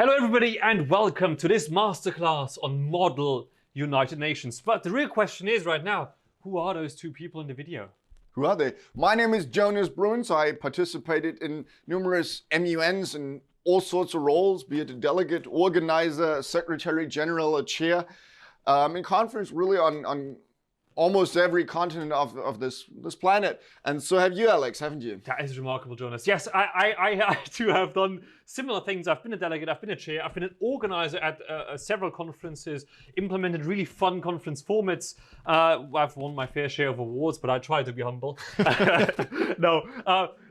Hello everybody and welcome to this masterclass on Model United Nations. But the real question is right now, who are those two people in the video? Who are they? My name is Jonas Bruns. I participated in numerous MUNs and all sorts of roles, be it a delegate, organizer, secretary general, a chair, in conference really on almost every continent of this planet. And so have you, Alex, haven't you? That is remarkable, Jonas. Yes, I too have done similar things. I've been a delegate, I've been a chair, I've been an organizer at several conferences, implemented really fun conference formats. I've won my fair share of awards, but I try to be humble. No,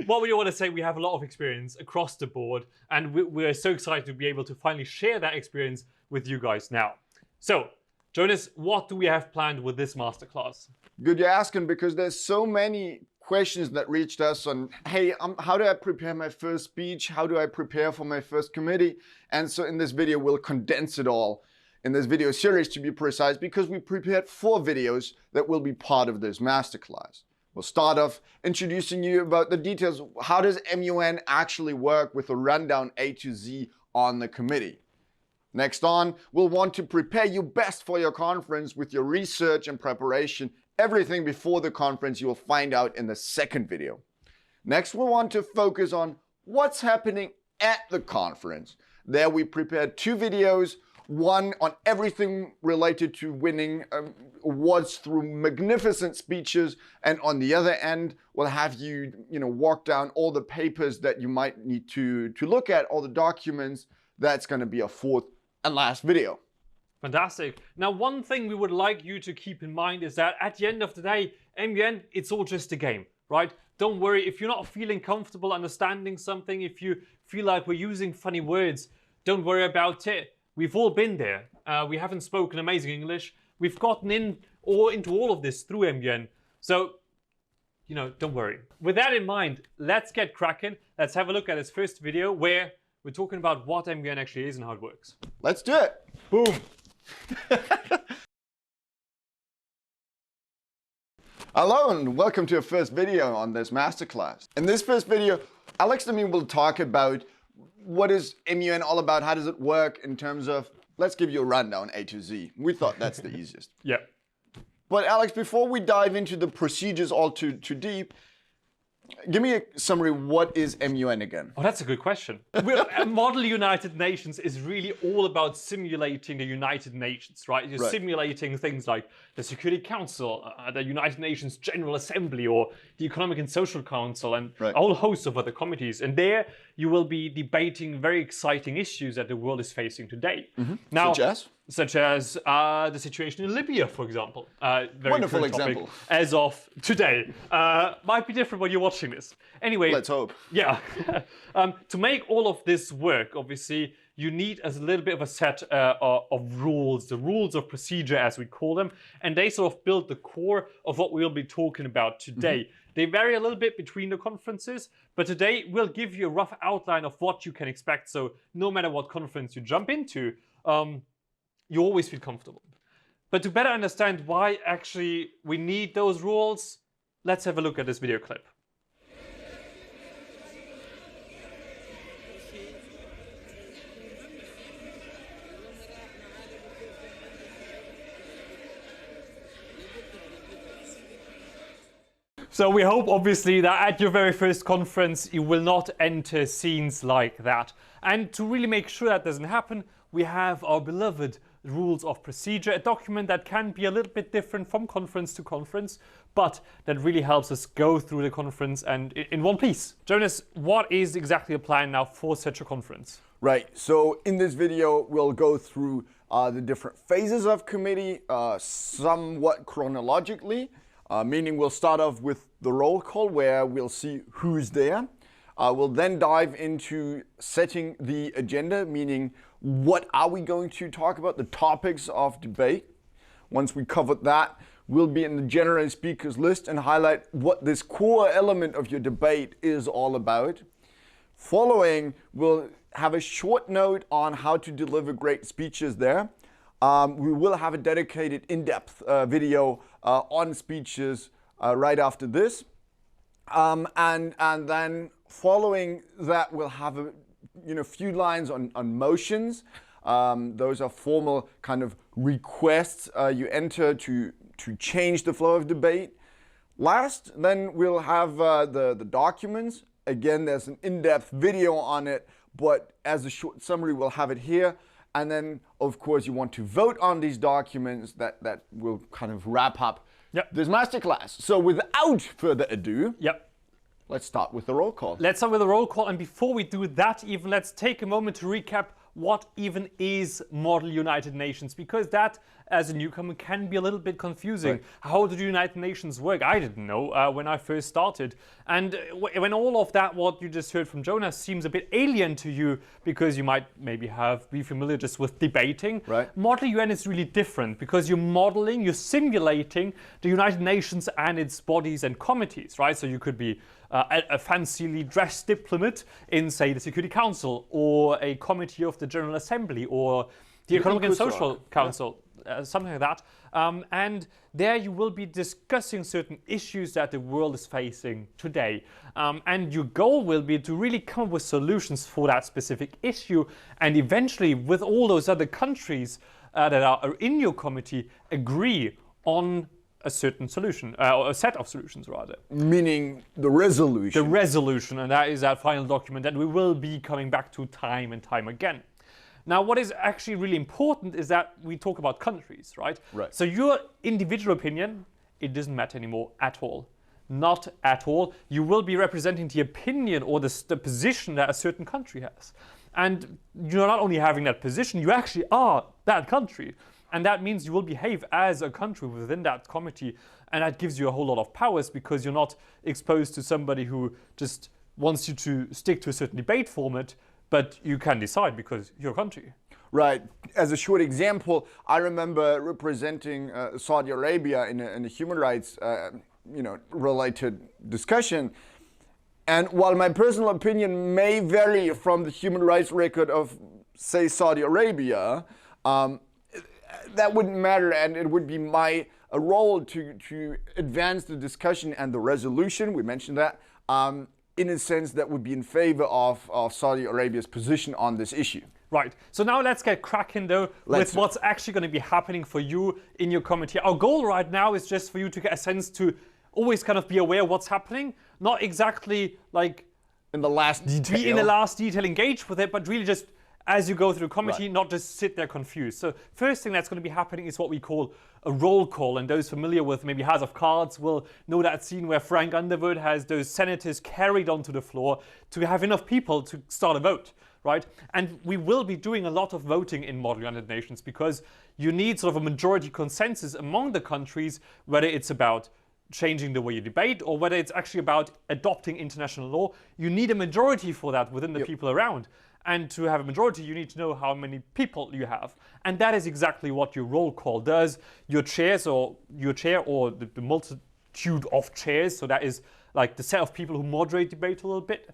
what we want to say, we have a lot of experience across the board, and we're so excited to be able to finally share that experience with you guys now. So, Jonas, what do we have planned with this masterclass? Good you're asking, because there's so many questions that reached us on, hey, how do I prepare my first speech? How do I prepare for my first committee? And so in this video, we'll condense it all in this video series, to be precise, because we prepared 4 videos that will be part of this masterclass. We'll start off introducing you about the details. How does MUN actually work with a rundown A to Z on the committee? Next on, we'll want to prepare you best for your conference with your research and preparation. Everything before the conference you will find out in the second video. Next, we'll want to focus on what's happening at the conference. There we prepared 2 videos, one on everything related to winning awards through magnificent speeches, and on the other end, we'll have you walk down all the papers that you might need to look at, all the documents. That's going to be a 4th and last video. Fantastic. Now, one thing we would like you to keep in mind is that at the end of the day, MUN, it's all just a game, right? Don't worry if you're not feeling comfortable understanding something, if you feel like we're using funny words, don't worry about it. We've all been there. We haven't spoken amazing English. We've gotten into all of this through MUN. So, don't worry. With that in mind, let's get cracking. Let's have a look at this first video where we're talking about what MUN actually is and how it works. Let's do it. Boom. Hello and welcome to our first video on this masterclass. In this first video, Alex and me will talk about what is MUN all about, how does it work in terms of, let's give you a rundown A to Z. We thought that's the easiest. Yeah. But Alex, before we dive into the procedures all too deep, give me a summary. What is MUN again? Oh, that's a good question. Model United Nations is really all about simulating the United Nations, right? You're simulating things like the Security Council, the United Nations General Assembly, or the Economic and Social Council, and a whole host of other committees. And there you will be debating very exciting issues that the world is facing today. Now, such as the situation in Libya, for example. Very wonderful example. As of today. Might be different when you're watching this. Anyway. Let's hope. Yeah. To make all of this work, obviously, you need a little bit of a set of rules, the rules of procedure, as we call them. And they sort of build the core of what we'll be talking about today. They vary a little bit between the conferences, but today we'll give you a rough outline of what you can expect. So no matter what conference you jump into, you always feel comfortable. But to better understand why actually we need those rules, let's have a look at this video clip. So we hope, obviously, that at your very first conference, you will not enter scenes like that. And to really make sure that doesn't happen, we have our beloved rules of procedure, a document that can be a little bit different from conference to conference, but that really helps us go through the conference and in one piece. Jonas, what is exactly the plan now for such a conference? Right, so in this video, we'll go through the different phases of committee, somewhat chronologically, meaning we'll start off with the roll call where we'll see who's there. We'll then dive into setting the agenda, meaning what are we going to talk about, the topics of debate. Once we covered that, we'll be in the general speakers list and highlight what this core element of your debate is all about. Following, we'll have a short note on how to deliver great speeches there. We will have a dedicated in-depth video on speeches right after this. And then following that, we'll have a few lines on motions. Those are formal kind of requests you enter to change the flow of debate. Last, then we'll have the documents. Again, there's an in-depth video on it, but as a short summary, we'll have it here. And then, of course, you want to vote on these documents that will kind of wrap up this masterclass. So without further ado, let's start with the roll call. Let's start with the roll call. And before we do that, even let's take a moment to recap what even is Model United Nations, because that, as a newcomer, can be a little bit confusing. Right. How do the United Nations work? I didn't know when I first started. And when all of that, what you just heard from Jonas, seems a bit alien to you, because you might maybe be familiar just with debating. Right. Model UN is really different, because you're modeling, you're simulating the United Nations and its bodies and committees, right? So you could be a fancily dressed diplomat in, say, the Security Council, or a committee of the General Assembly, or the Economic and Social Council, something like that. And there you will be discussing certain issues that the world is facing today. And your goal will be to really come up with solutions for that specific issue, and eventually, with all those other countries that are in your committee, agree on a certain solution, or a set of solutions rather. Meaning the resolution. The resolution, and that is that final document that we will be coming back to time and time again. Now, what is actually really important is that we talk about countries, right? Right. So your individual opinion, it doesn't matter anymore at all. Not at all. You will be representing the opinion or the position that a certain country has. And you're not only having that position, you actually are that country. And that means you will behave as a country within that committee, and that gives you a whole lot of powers, because you're not exposed to somebody who just wants you to stick to a certain debate format, but you can decide because you're a country. Right. As a short example, I remember representing Saudi Arabia in a human rights related discussion. And while my personal opinion may vary from the human rights record of, say, Saudi Arabia, that wouldn't matter, and it would be my role to advance the discussion and the resolution, we mentioned that, in a sense that would be in favor of Saudi Arabia's position on this issue. Right. So now let's get cracking though with what's actually going to be happening for you in your committee. Our goal right now is just for you to get a sense to always kind of be aware of what's happening, not exactly like in the last detail. Be in the last detail, engage with it, but really just as you go through the committee, not just sit there confused. So first thing that's going to be happening is what we call a roll call. And those familiar with maybe House of Cards will know that scene where Frank Underwood has those senators carried onto the floor to have enough people to start a vote, right? And we will be doing a lot of voting in Model United Nations, because you need sort of a majority consensus among the countries, whether it's about changing the way you debate or whether it's actually about adopting international law. You need a majority for that within the people around. And to have a majority, you need to know how many people you have. And that is exactly what your roll call does. Your chair or the multitude of chairs, so that is like the set of people who moderate debate a little bit,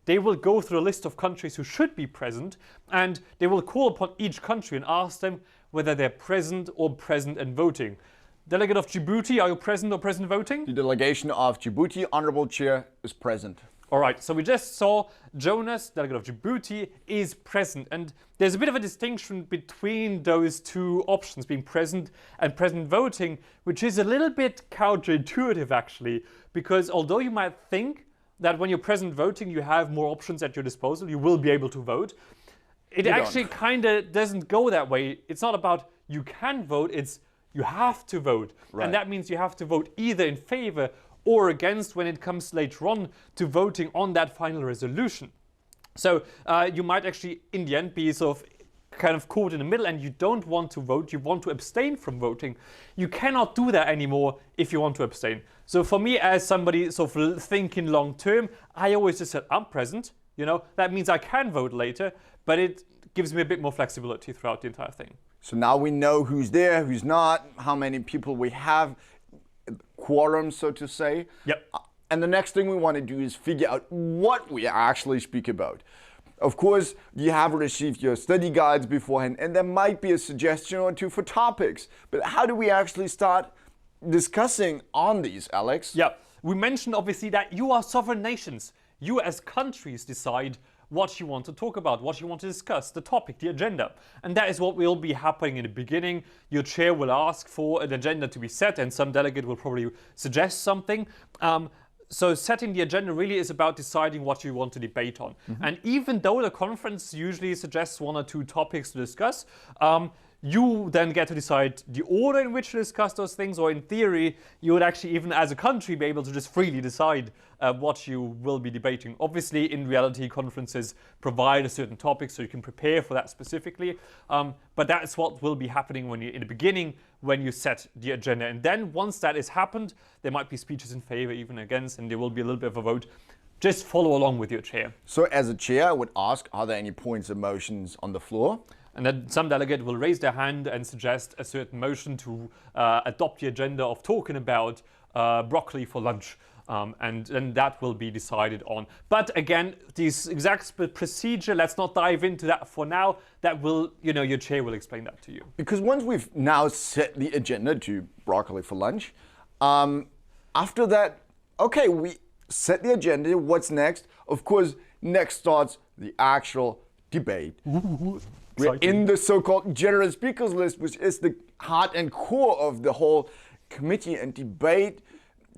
they will go through a list of countries who should be present, and they will call upon each country and ask them whether they're present and voting. Delegate of Djibouti, are you present or present voting? The delegation of Djibouti, Honorable Chair, is present. All right, so we just saw Jonas, delegate of Djibouti, is present. And there's a bit of a distinction between those two options, being present and present voting, which is a little bit counterintuitive, actually, because although you might think that when you're present voting, you have more options at your disposal, you will be able to vote, it actually kind of doesn't go that way. It's not about you can vote, it's you have to vote. Right. And that means you have to vote either in favor or against when it comes later on to voting on that final resolution. So you might actually, in the end, be sort of kind of caught in the middle, and you don't want to vote, you want to abstain from voting. You cannot do that anymore if you want to abstain. So for me, as somebody sort of thinking long term, I always just said, I'm present, that means I can vote later, but it gives me a bit more flexibility throughout the entire thing. So now we know who's there, who's not, how many people we have, quorum, so to say. Yep. And the next thing we want to do is figure out what we actually speak about. Of course, you have received your study guides beforehand, and there might be a suggestion or two for topics. But how do we actually start discussing on these, Alex? Yeah, we mentioned obviously that you are sovereign nations. You as countries decide what you want to talk about, what you want to discuss, the topic, the agenda. And that is what will be happening in the beginning. Your chair will ask for an agenda to be set, and some delegate will probably suggest something. So setting the agenda really is about deciding what you want to debate on. And even though the conference usually suggests 1 or 2 topics to discuss, you then get to decide the order in which to discuss those things, or in theory, you would actually, even as a country, be able to just freely decide what you will be debating. Obviously, in reality, conferences provide a certain topic, so you can prepare for that specifically. But that's what will be happening when you, in the beginning, when you set the agenda. And then once that has happened, there might be speeches in favor, even against, and there will be a little bit of a vote. Just follow along with your chair. So as a chair, I would ask, are there any points of motions on the floor? And then some delegate will raise their hand and suggest a certain motion to adopt the agenda of talking about broccoli for lunch. And then that will be decided on. But again, this exact procedure, let's not dive into that for now. That will, your chair will explain that to you. Because once we've now set the agenda to broccoli for lunch, after that, okay, we set the agenda, what's next? Of course, next starts the actual debate. We're in the so-called general speakers list, which is the heart and core of the whole committee and debate.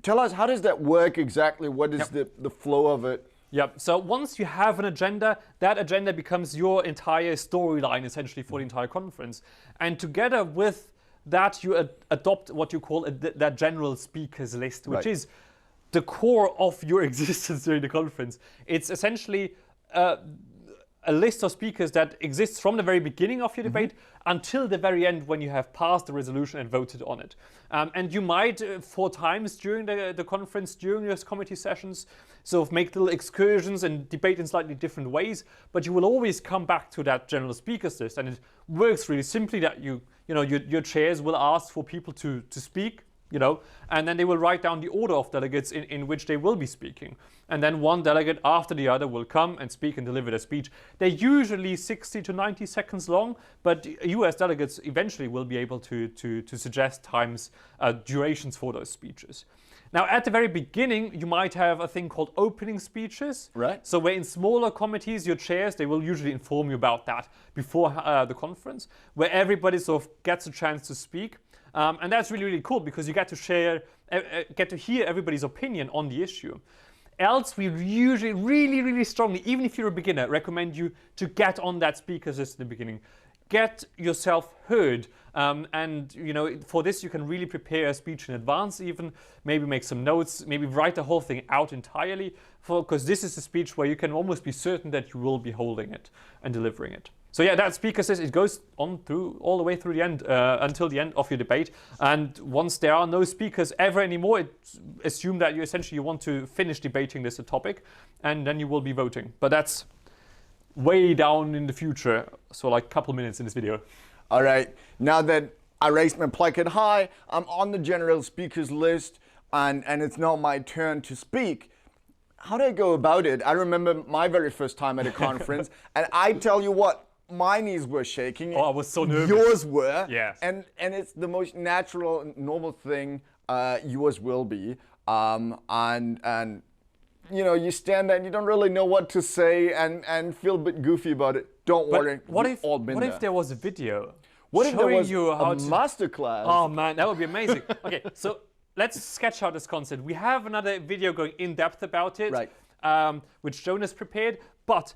Tell us, how does that work exactly? What is the flow of it? Yep. So once you have an agenda, that agenda becomes your entire storyline, essentially, for the entire conference. And together with that, you adopt what you call that general speakers list, which is the core of your existence during the conference. It's essentially a list of speakers that exists from the very beginning of your debate until the very end, when you have passed the resolution and voted on it. And you might, 4 times during the conference, during your committee sessions, sort of make little excursions and debate in slightly different ways, but you will always come back to that general speakers list. And it works really simply that your chairs will ask for people to speak, and then they will write down the order of delegates in which they will be speaking. And then one delegate after the other will come and speak and deliver their speech. They're usually 60 to 90 seconds long, but you as delegates eventually will be able to suggest times, durations for those speeches. Now, at the very beginning, you might have a thing called opening speeches. Right. So where in smaller committees, your chairs, they will usually inform you about that before the conference, where everybody sort of gets a chance to speak. And that's really, really cool, because you get to hear everybody's opinion on the issue. Else, we usually really, really strongly, even if you're a beginner, recommend you to get on that speakers list in the beginning. Get yourself heard. And for this, you can really prepare a speech in advance, even maybe make some notes, maybe write the whole thing out entirely, because this is a speech where you can almost be certain that you will be holding it and delivering it. So yeah, that speaker says it goes on through all the way through the end, until the end of your debate. And once there are no speakers ever anymore, assume that you want to finish debating this topic, and then you will be voting. But that's way down in the future, so like a couple minutes in this video. All right, now that I raised my placard high, I'm on the general speakers list, and it's now my turn to speak. How do I go about it? I remember my very first time at a conference, and I tell you what, my knees were shaking. Oh, I was so nervous. Yours were. Yes. And it's the most natural and normal thing. Yours will be. And you stand there and you don't really know what to say and feel a bit goofy about it. Don't worry. What if there was a video? What if there was you how a masterclass? Oh man, that would be amazing. Okay, so let's sketch out this concept. We have another video going in depth about it, right. Which Jonas prepared. But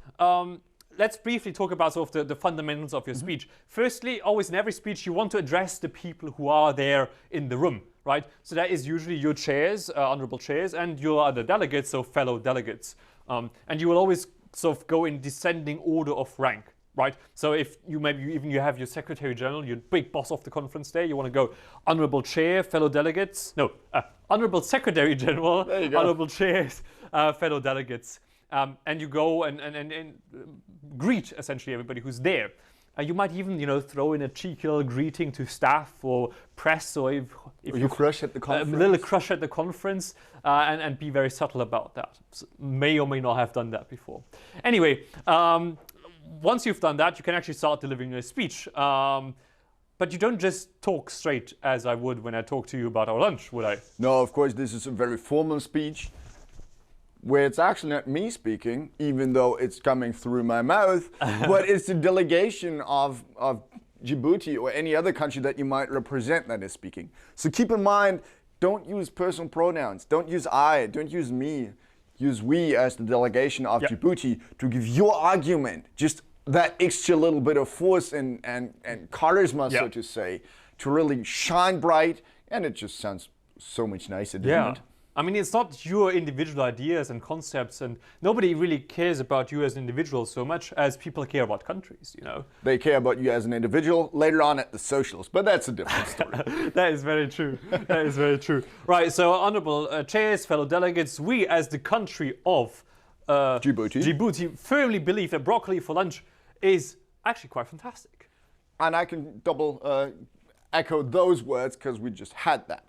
let's briefly talk about sort of the fundamentals of your speech. Firstly, always in every speech, you want to address the people who are there in the room, right? So that is usually your chairs, honorable chairs, and your other delegates, so fellow delegates. And you will always sort of go in descending order of rank, right? So if you you have your secretary general, your big boss of the conference there, you want to go honorable chair, fellow delegates. No, honorable secretary general, honorable chairs, fellow delegates. And you go and greet essentially everybody who's there. You might even throw in a cheeky little greeting to staff or press, or if you crush at the conference. A little crush at the conference, and be very subtle about that. So may or may not have done that before. Anyway, once you've done that, you can actually start delivering your speech. But you don't just talk straight as I would when I talk to you about our lunch, would I? No, of course, this is a very formal speech. where it's actually not me speaking, even though it's coming through my mouth, but it's the delegation of Djibouti or any other country that you might represent that is speaking. So keep in mind, don't use personal pronouns. Don't use I, don't use me. Use we as the delegation of Djibouti to give your argument just that extra little bit of force and charisma, so to say, to really shine bright. And it just sounds so much nicer, doesn't it? I mean, it's not your individual ideas and concepts, and nobody really cares about you as an individual so much as people care about countries, you know. They care about you as an individual later on at the socials, but that's a different story. That is very true. That is very true. Right, so honorable chairs, fellow delegates, we as the country of Djibouti firmly believe that broccoli for lunch is actually quite fantastic. And I can double echo those words because we just had that.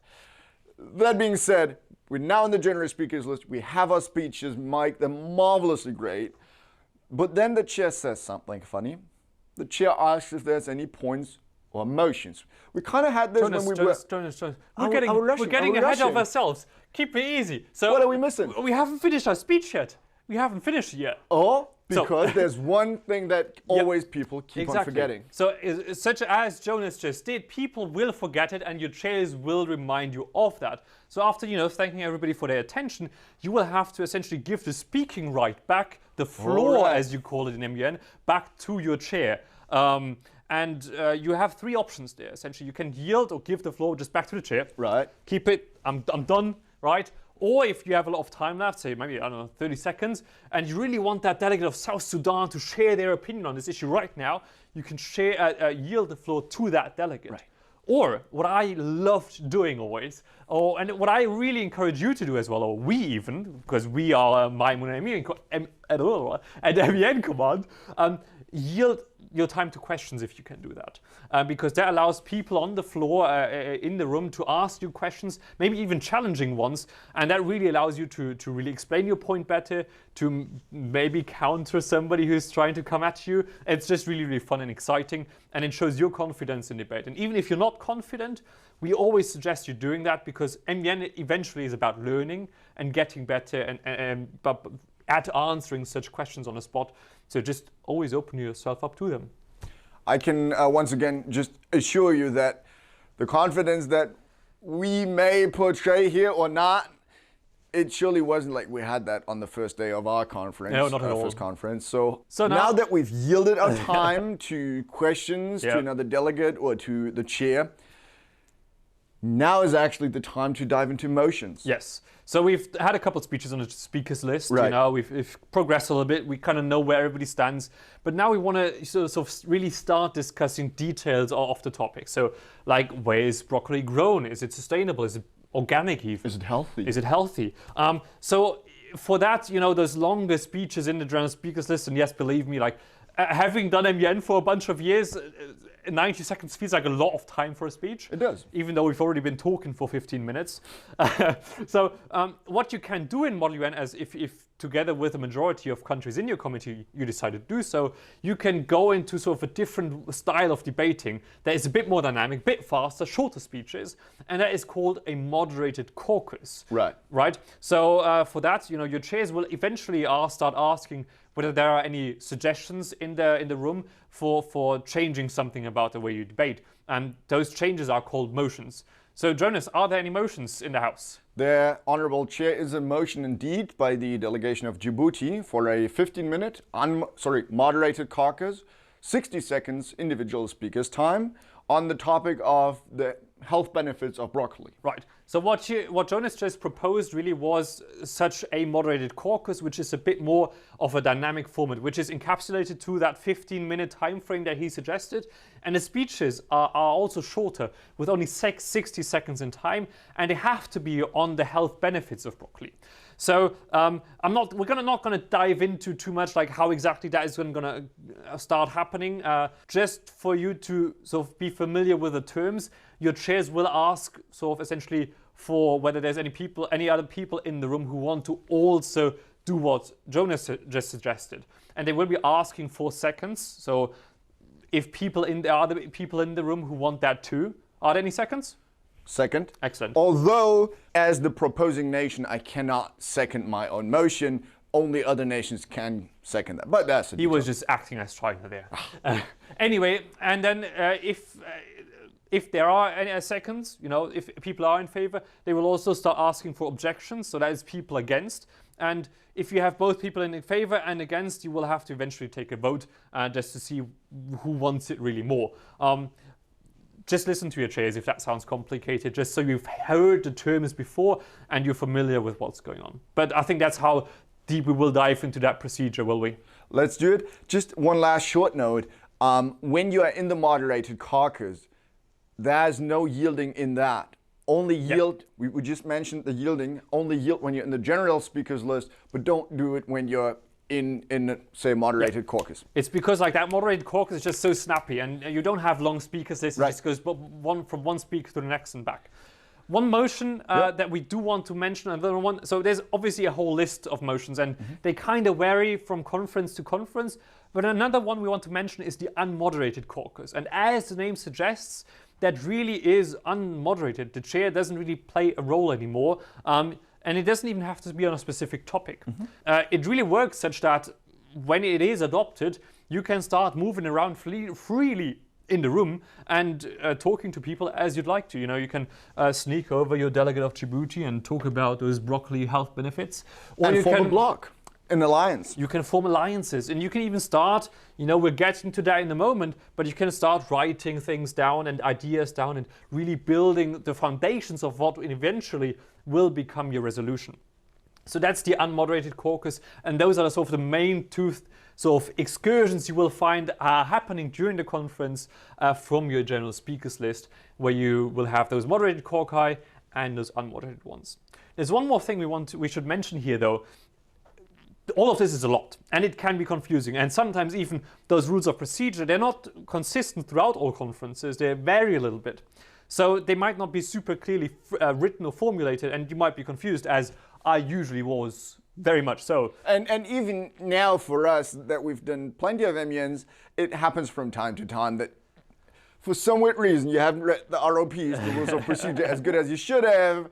That being said, we're now on the general speakers list. We have our speeches mic'd. They're marvelously great. But then the chair says something funny. The chair asks if there's any points or motions. We kind of had this Jonas, when we were... Jonas. We're getting ahead of ourselves. Keep it easy. So what are we missing? We haven't finished our speech yet. We haven't finished yet. Oh, because there's one thing that always people keep on forgetting. So such as Jonas just did, people will forget it and your chairs will remind you of that. So after, thanking everybody for their attention, you will have to essentially give the speaking right back, the floor, as you call it in MUN, back to your chair. And you have three options there. Essentially, you can yield or give the floor just back to the chair. Right. Keep it, I'm done, right? Or if you have a lot of time left, say maybe, 30 seconds, and you really want that delegate of South Sudan to share their opinion on this issue right now, you can yield the floor to that delegate. Right. Or what I loved doing always, and what I really encourage you to do as well, or we even, because we are mymun and MUN command, yield your time to questions if you can do that. Because that allows people on the floor, in the room, to ask you questions, maybe even challenging ones, and that really allows you to really explain your point better, to maybe counter somebody who's trying to come at you. It's just really, really fun and exciting, and it shows your confidence in debate. And even if you're not confident, we always suggest you doing that, because MUN eventually is about learning and getting better but at answering such questions on the spot. So just always open yourself up to them. I can once again just assure you that the confidence that we may portray here or not, it surely wasn't like we had that on the first day of our conference. No, not at all. First conference. So now that we've yielded our time to questions to another delegate or to the chair, now is actually the time to dive into motions. Yes. So we've had a couple of speeches on the speakers list. Right. We've progressed a little bit. We kind of know where everybody stands. But now we want to sort of really start discussing details of the topic. So, like, where is broccoli grown? Is it sustainable? Is it organic even? Is it healthy? Is it healthy? So for that, those longer speeches in the general speakers list, and yes, believe me, like, having done MUN for a bunch of years, 90 seconds feels like a lot of time for a speech. It does. Even though we've already been talking for 15 minutes. So what you can do in Model UN, as if together with a majority of countries in your committee you decide to do so, you can go into sort of a different style of debating that is a bit more dynamic, a bit faster, shorter speeches, and that is called a moderated caucus. Right. Right? So for that, your chairs will eventually start asking whether there are any suggestions in the room for changing something about the way you debate. And those changes are called motions. So Jonas, are there any motions in the House? The Honourable Chair is a motion indeed by the delegation of Djibouti for a 15-minute moderated caucus, 60 seconds individual speakers time on the topic of the health benefits of broccoli. Right. So what Jonas just proposed really was such a moderated caucus, which is a bit more of a dynamic format, which is encapsulated to that 15-minute time frame that he suggested. And the speeches are also shorter, with only 60 seconds in time, and they have to be on the health benefits of broccoli. So we're not going to dive into too much like how exactly that is going to start happening. Just for you to sort of be familiar with the terms, your chairs will ask sort of essentially for whether there's any other people in the room who want to also do what Jonas just suggested. And they will be asking for seconds. So if there are other people in the room who want that too, are there any seconds? Second. Excellent. Although, as the proposing nation, I cannot second my own motion. Only other nations can second that. But that's a He was just acting as China there. Anyway, and then if there are any seconds, if people are in favor, they will also start asking for objections. So that is people against. And if you have both people in favor and against, you will have to eventually take a vote just to see who wants it really more. Just listen to your chairs if that sounds complicated, just so you've heard the terms before and you're familiar with what's going on. But I think that's how deep we will dive into that procedure, will we? Let's do it. Just one last short note. When you are in the moderated caucus, there's no yielding in that. Only yield, we just mentioned the yielding, only yield when you're in the general speakers list, but don't do it when you're in say, moderated caucus. It's because like that moderated caucus is just so snappy and you don't have long speakers lists. It just goes from one speaker to the next and back. One motion that we do want to mention, another one, so there's obviously a whole list of motions and they kind of vary from conference to conference, but another one we want to mention is the unmoderated caucus. And as the name suggests, that really is unmoderated. The chair doesn't really play a role anymore, and it doesn't even have to be on a specific topic. It really works such that when it is adopted, you can start moving around freely in the room and talking to people as you'd like to. You can sneak over your delegate of Djibouti and talk about those broccoli health benefits. Or and you form can a bloc, an alliance. You can form alliances, and you can even start, we're getting to that in a moment, but you can start writing things down and ideas down and really building the foundations of what eventually will become your resolution. So that's the unmoderated caucus, and those are sort of the main two sort of excursions you will find are happening during the conference from your general speakers list, where you will have those moderated caucus and those unmoderated ones. There's one more thing we should mention here, though. All of this is a lot, and it can be confusing, and sometimes even those rules of procedure, they're not consistent throughout all conferences. They vary a little bit. So they might not be super clearly written or formulated, and you might be confused, as I usually was, very much so. And even now for us, that we've done plenty of MUNs, it happens from time to time that for some weird reason you haven't read the ROPs, the rules of procedure, as good as you should have,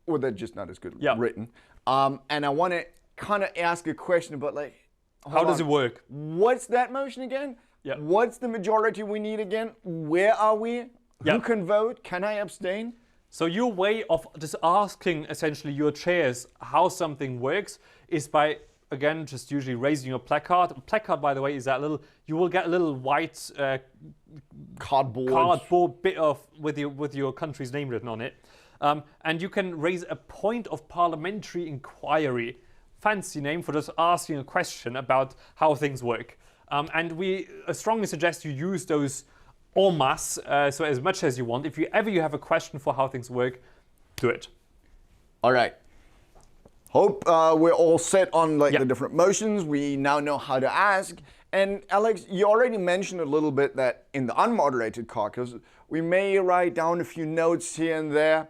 or they're just not as good written. And I want to kind of ask a question about how does it work? What's that motion again? What's the majority we need again? Where are we? Who can vote? Can I abstain? So your way of just asking essentially your chairs how something works is by, again, just usually raising your placard. A placard, by the way, is that you will get a little white cardboard bit with your country's name written on it. And you can raise a point of parliamentary inquiry. Fancy name for just asking a question about how things work. And we strongly suggest you use those en masse, so as much as you want. If you have a question for how things work, do it. All right. Hope we're all set on the different motions. We now know how to ask. And Alex, you already mentioned a little bit that in the unmoderated caucus, we may write down a few notes here and there.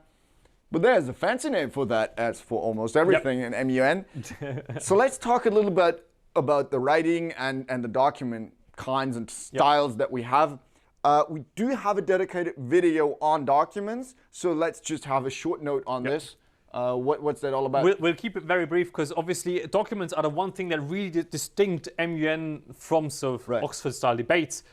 But there's a fancy name for that, as for almost everything in MUN. So let's talk a little bit about the writing and the document kinds and styles that we have. We do have a dedicated video on documents, so let's just have a short note on this. What's that all about? We'll keep it very brief, because obviously documents are the one thing that really distinct MUN from Oxford-style debates.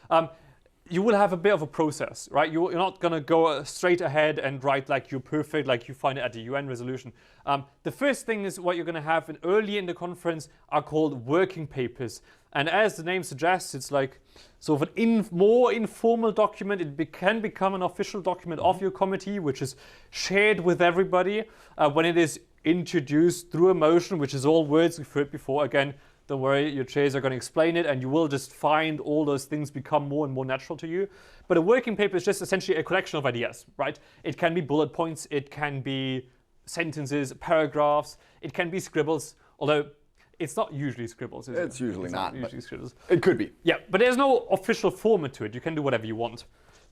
You will have a bit of a process, right? You're not going to go straight ahead and write like you're perfect, like you find it at the UN resolution. The first thing is what you're going to have early in the conference are called working papers. And as the name suggests, it's like sort of an more informal document. It can become an official document of your committee, which is shared with everybody when it is introduced through a motion, which is all words we've heard before. Again, don't worry, your chairs are going to explain it, and you will just find all those things become more and more natural to you. But a working paper is just essentially a collection of ideas, right? It can be bullet points, it can be sentences, paragraphs, it can be scribbles, although it's not usually scribbles, is it? It's usually not usually scribbles. It could be. Yeah, but there's no official format to it. You can do whatever you want.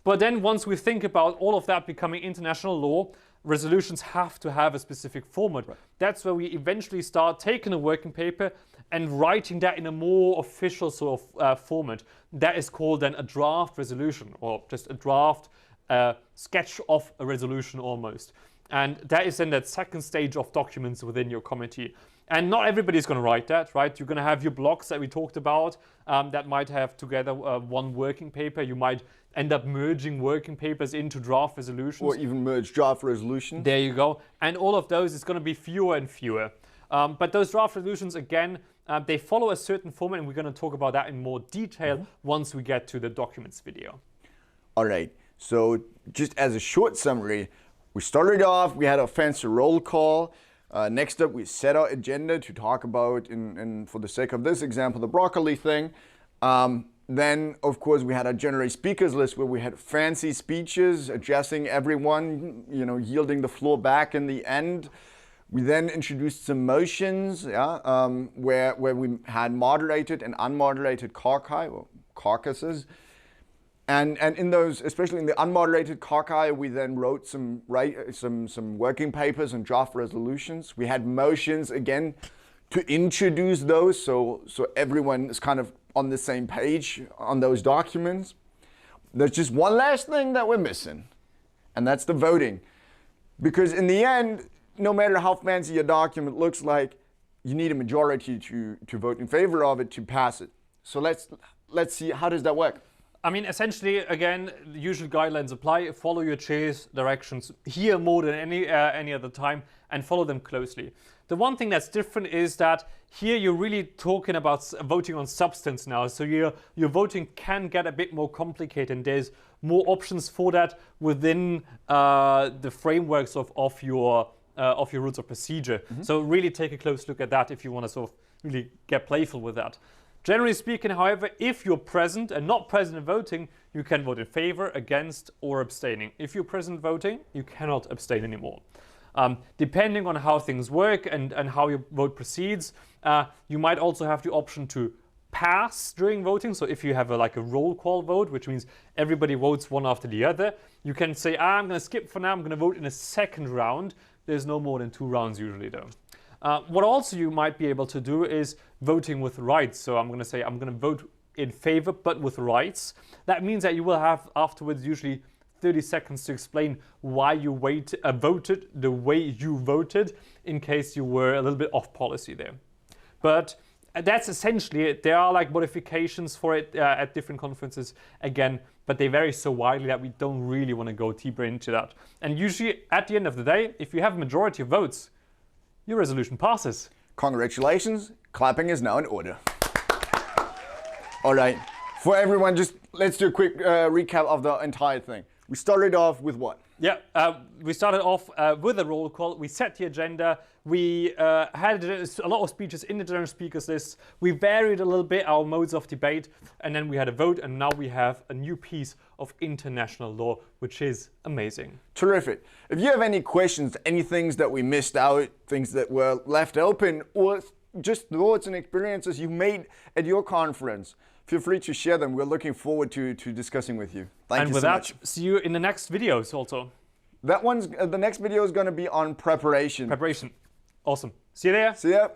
But then once we think about all of that becoming international law, resolutions have to have a specific format. Right. That's where we eventually start taking a working paper and writing that in a more official sort of format. That is called then a draft resolution, or just a draft a sketch of a resolution almost. And that is then that second stage of documents within your committee. And not everybody's going to write that, right? You're going to have your blocks that we talked about that might have together one working paper. You might end up merging working papers into draft resolutions. Or even merge draft resolutions. There you go. And all of those is going to be fewer and fewer. But those draft resolutions, again, they follow a certain format, and we're going to talk about that in more detail once we get to the documents video. All right. So just as a short summary, we started off, we had a fancy roll call. Next up, we set our agenda to talk about, for the sake of this example, the broccoli thing. Then, of course, we had a general speakers list where we had fancy speeches addressing everyone, yielding the floor back in the end. We then introduced some motions, where we had moderated and unmoderated caucuses. And in those, especially in the unmoderated caucus, we then wrote some working papers and draft resolutions. We had motions again to introduce those, so everyone is kind of on the same page on those documents. There's just one last thing that we're missing, and that's the voting. Because in the end, no matter how fancy a document looks like, you need a majority to vote in favor of it to pass it. So let's see, how does that work? I mean, essentially, again, the usual guidelines apply. Follow your chair's directions here more than any other time, and follow them closely. The one thing that's different is that here you're really talking about voting on substance now. So your voting can get a bit more complicated, and there's more options for that within the frameworks of your rules of procedure. So really take a close look at that if you want to sort of really get playful with that. Generally speaking, however, if you're present and not present in voting, you can vote in favor, against, or abstaining. If you're present voting, you cannot abstain anymore. Depending on how things work and how your vote proceeds, you might also have the option to pass during voting. So if you have a roll call vote, which means everybody votes one after the other, you can say, I'm going to skip for now, I'm going to vote in a second round. There's no more than 2 rounds usually though. What also you might be able to do is voting with rights. So I'm going to say I'm going to vote in favor, but with rights. That means that you will have afterwards usually 30 seconds to explain why you voted the way you voted, in case you were a little bit off policy there. But that's essentially it. There are modifications for it at different conferences again, but they vary so widely that we don't really want to go deeper into that. And usually at the end of the day, if you have a majority of votes, your resolution passes. Congratulations, clapping is now in order. All right, for everyone, just let's do a quick recap of the entire thing. We started off with what? Yeah, we started off with a roll call. We set the agenda. We had a lot of speeches in the general speakers list. We varied a little bit our modes of debate, and then we had a vote, and now we have a new piece of international law, which is amazing. Terrific. If you have any questions, any things that we missed out, things that were left open, or just thoughts and experiences you made at your conference, feel free to share them. We're looking forward to discussing with you. Thank you so much. And with that, see you in the next videos also. The next video is going to be on preparation. Preparation. Awesome. See you there. See ya.